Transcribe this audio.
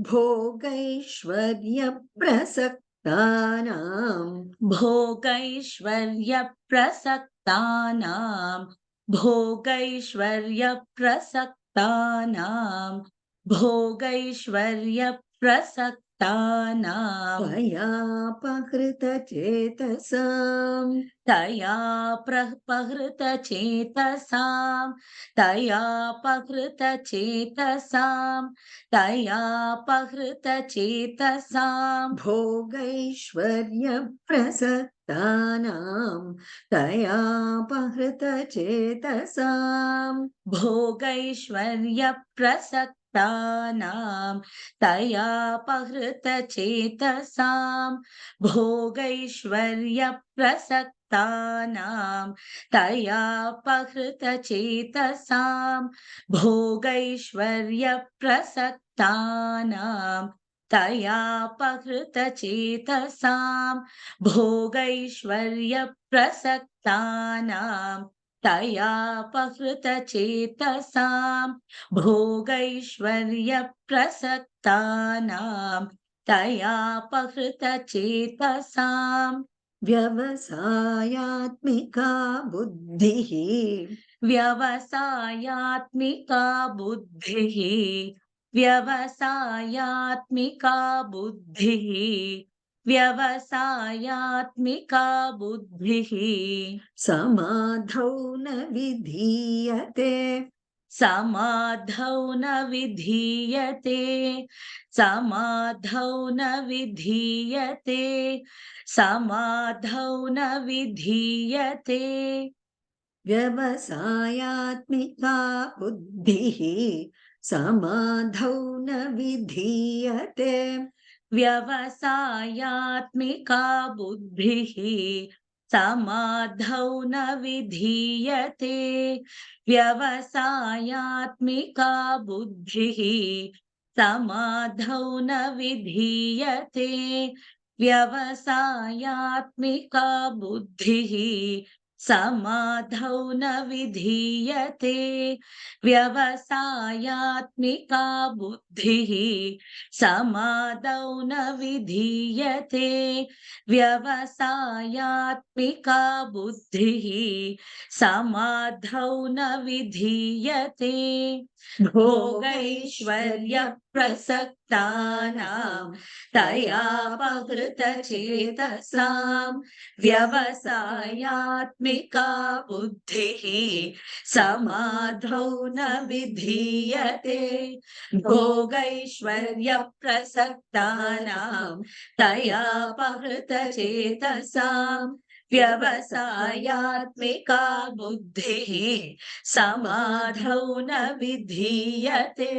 भोगैश्वर्यप्रसक्तानां भोगैश्वर्यप्रसक्तानां भोगैश्वर्यप्रसक्तानां भोगैश्वर्यप्रसक्तानां त्वयापहृतचेतसां तया प्रपहृतचेतसां तया पहृतचेतसां भोगैश्वर्यप्रसक्तानां तयापहृतचेतसां भोगैश्वर्यप्रसक्तानां तयापहृतचेतसां भोगैश्वर्यप्रसक्तानां तयापहृतचेतसां भोगैश्वर्यप्रसक्तानां तयापहृतचेतसां भोगैश्वर्यप्रसक्तानां तयापहृतचेतसां भोगैश्वर्यप्रसक्तानां तयापहृतचेतसां व्यवसायात्मिका बुद्धिः व्यवसायात्मिका बुद्धिः व्यवसायात्मिका बुद्धिः व्यवसायात्मिका बुद्धिः समाधौ न विधीयते समाधौ न विधीयते समाधौ न विधीयते समाधौ न विधीयते व्यवसायात्मिका बुद्धिः समाधौ न विधीयते व्यवसायात्मिका बुद्धिः समाधौ न विधीयते व्यवसायात्मिका बुद्धिः समाधौ न विधीयते व्यवसायात्मिका बुद्धिः समाधौ न विधीयते व्यवसायात्मिका बुद्धिः समादौ न विधीयते व्यवसायात्मिका बुद्धिः समाधौ न विधीयते भोगैश्वर्यप्रसक्तानां तयापहृतचेतसां व्यवसायात्मिका बुद्धिः समाधौ न विधीयते भोगैश्वर्यप्रसक्तानां तयापहृतचेतसां व्यवसायात्मिका बुद्धिः समाधौ न विधीयते।